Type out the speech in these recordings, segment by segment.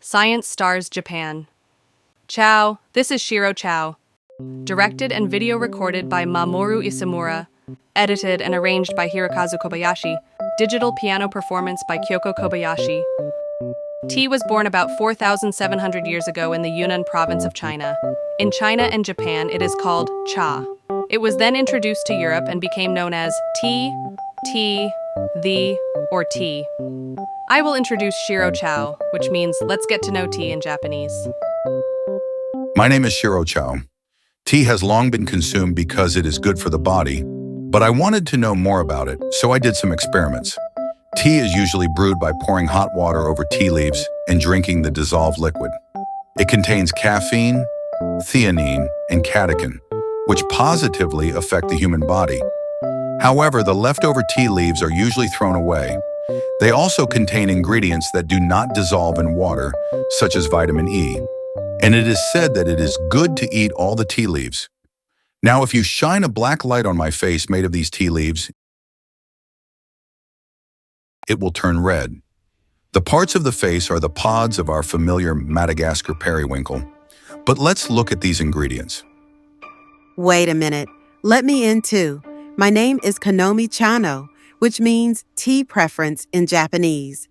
Science Stars Japan. Ciao, this is Shiro Ciao. Directed and video recorded by Mamoru Isamura. Edited and arranged by Hirokazu Kobayashi. Digital piano performance by Kyoko Kobayashi. Tea was born about 4,700 years ago in the Yunnan province of China. In China and Japan, it is called cha. It was then introduced to Europe and became known as tea, the, or tea. I will introduce Shiro Ciao, which means let's get to know tea in Japanese. My name is Shiro Ciao. Tea has long been consumed because it is good for the body, but I wanted to know more about it, so I did some experiments. Tea is usually brewed by pouring hot water over tea leaves and drinking the dissolved liquid. It contains caffeine, theanine, and catechin, which positively affect the human body. However, the leftover tea leaves are usually thrown away. They also contain ingredients that do not dissolve in water, such as vitamin E. And it is said that it is good to eat all the tea leaves. Now, if you shine a black light on my face made of these tea leaves, it will turn red. The parts of the face are the pods of our familiar Madagascar periwinkle. But let's look at these ingredients. Wait a minute. Let me in too. My name is Konomi Chano, which means tea preference in Japanese.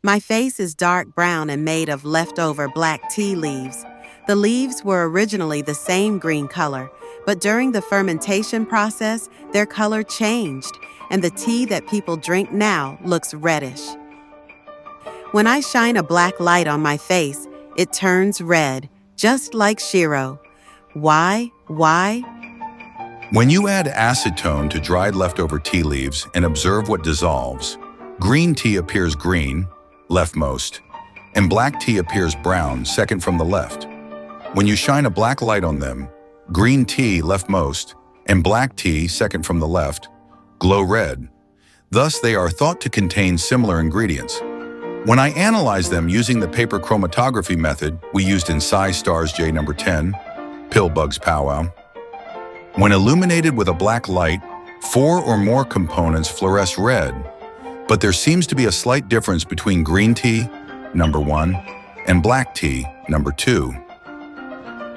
My face is dark brown and made of leftover black tea leaves. The leaves were originally the same green color, but during the fermentation process, their color changed, and the tea that people drink now looks reddish. When I shine a black light on my face, it turns red, just like Shiro. Why? When you add acetone to dried leftover tea leaves and observe what dissolves, green tea appears green, leftmost, and black tea appears brown, second from the left. When you shine a black light on them, green tea, leftmost, and black tea, second from the left, glow red. Thus, they are thought to contain similar ingredients. When I analyzed them using the paper chromatography method we used in Sci Stars J number 10, Pillbug's Powwow, when illuminated with a black light, 4 or more components fluoresce red, but there seems to be a slight difference between green tea, number 1, and black tea, number 2.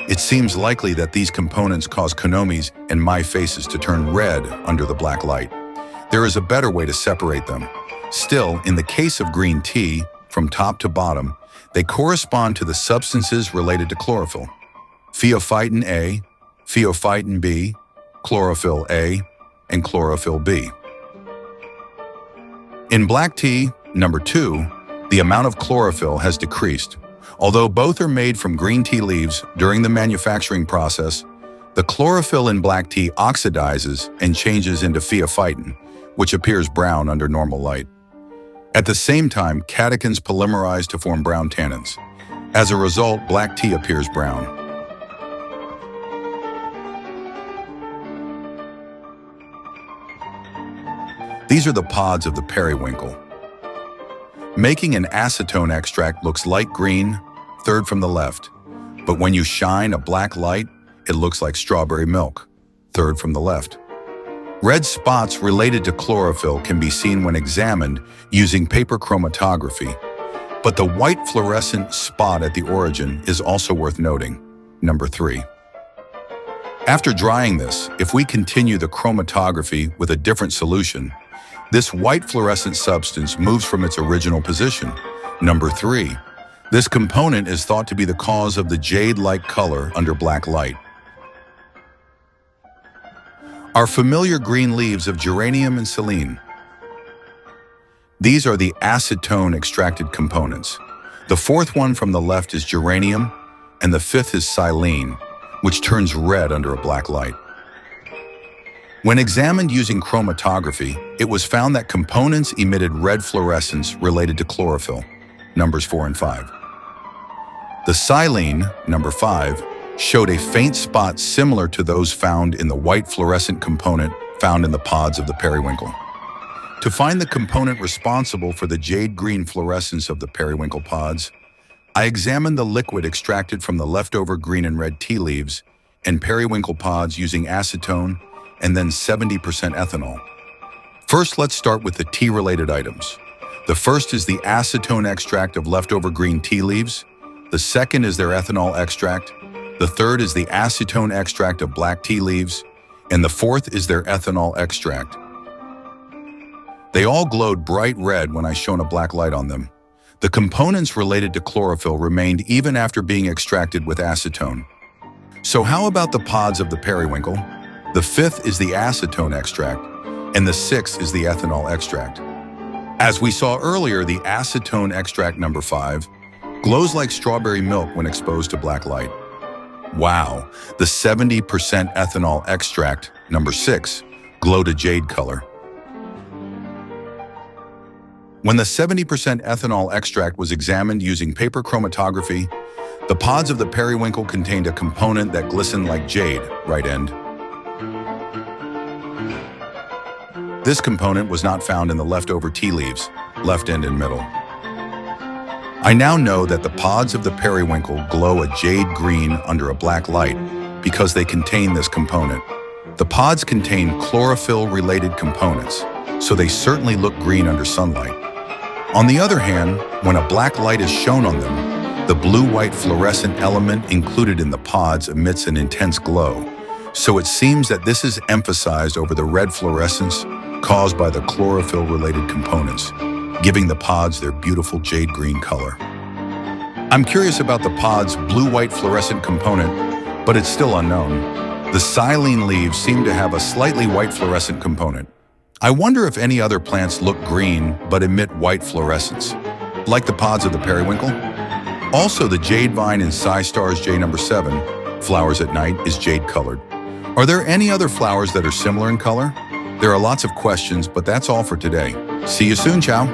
It seems likely that these components cause Konomi's and my faces to turn red under the black light. There is a better way to separate them. Still, in the case of green tea, from top to bottom, they correspond to the substances related to chlorophyll. Pheophytin A, pheophytin B, chlorophyll A, and chlorophyll B. In black tea, number 2, the amount of chlorophyll has decreased. Although both are made from green tea leaves during the manufacturing process, the chlorophyll in black tea oxidizes and changes into pheophytin, which appears brown under normal light. At the same time, catechins polymerize to form brown tannins. As a result, black tea appears brown. These are the pods of the periwinkle. Making an acetone extract looks light green, third from the left. But when you shine a black light, it looks like strawberry milk, third from the left. Red spots related to chlorophyll can be seen when examined using paper chromatography. But the white fluorescent spot at the origin is also worth noting, number 3. After drying this, if we continue the chromatography with a different solution, this white fluorescent substance moves from its original position, number 3. This component is thought to be the cause of the jade-like color under black light. Our familiar green leaves of geranium and selene. These are the acetone-extracted components. The 4th one from the left is geranium, and the 5th is silene, which turns red under a black light. When examined using chromatography, it was found that components emitted red fluorescence related to chlorophyll, numbers 4 and 5. The silene, number 5, showed a faint spot similar to those found in the white fluorescent component found in the pods of the periwinkle. To find the component responsible for the jade-green fluorescence of the periwinkle pods, I examined the liquid extracted from the leftover green and red tea leaves and periwinkle pods using acetone and then 70% ethanol. First, let's start with the tea-related items. The first is the acetone extract of leftover green tea leaves. The second is their ethanol extract. The third is the acetone extract of black tea leaves. And the fourth is their ethanol extract. They all glowed bright red when I shone a black light on them. The components related to chlorophyll remained even after being extracted with acetone. So how about the pods of the periwinkle? The fifth is the acetone extract, and the sixth is the ethanol extract. As we saw earlier, the acetone extract number 5 glows like strawberry milk when exposed to black light. Wow, the 70% ethanol extract number 6 glowed a jade color. When the 70% ethanol extract was examined using paper chromatography, the pods of the periwinkle contained a component that glistened like jade, right end. This component was not found in the leftover tea leaves, left end and middle. I now know that the pods of the periwinkle glow a jade green under a black light because they contain this component. The pods contain chlorophyll-related components, so they certainly look green under sunlight. On the other hand, when a black light is shown on them, the blue-white fluorescent element included in the pods emits an intense glow, so it seems that this is emphasized over the red fluorescence caused by the chlorophyll-related components, giving the pods their beautiful jade green color. I'm curious about the pod's blue-white fluorescent component, but it's still unknown. The silene leaves seem to have a slightly white fluorescent component. I wonder if any other plants look green but emit white fluorescence, like the pods of the periwinkle. Also, the jade vine in Psystar's J number 7, flowers at night, is jade-colored. Are there any other flowers that are similar in color? There are lots of questions, but that's all for today. See you soon, ciao.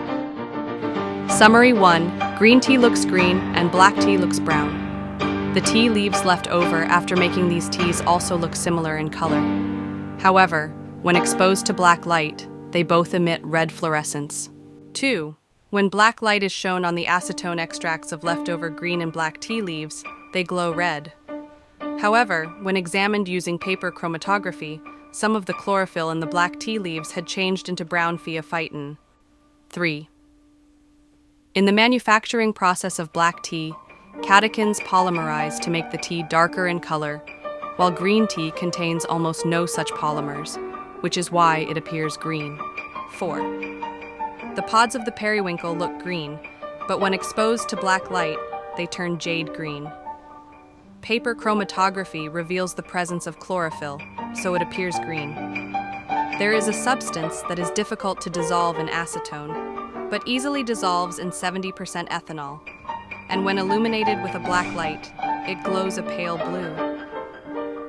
Summary 1. Green tea looks green and black tea looks brown. The tea leaves left over after making these teas also look similar in color. However, when exposed to black light, they both emit red fluorescence. 2. When black light is shown on the acetone extracts of leftover green and black tea leaves, they glow red. However, when examined using paper chromatography, some of the chlorophyll in the black tea leaves had changed into brown phaeophytin. 3. In the manufacturing process of black tea, catechins polymerize to make the tea darker in color, while green tea contains almost no such polymers, which is why it appears green. 4. The pods of the periwinkle look green, but when exposed to black light, they turn jade green. Paper chromatography reveals the presence of chlorophyll, so it appears green. There is a substance that is difficult to dissolve in acetone, but easily dissolves in 70% ethanol, and when illuminated with a black light, it glows a pale blue.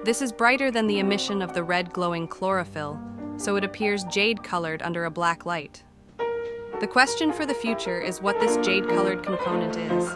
This is brighter than the emission of the red glowing chlorophyll, so it appears jade-colored under a black light. The question for the future is what this jade-colored component is.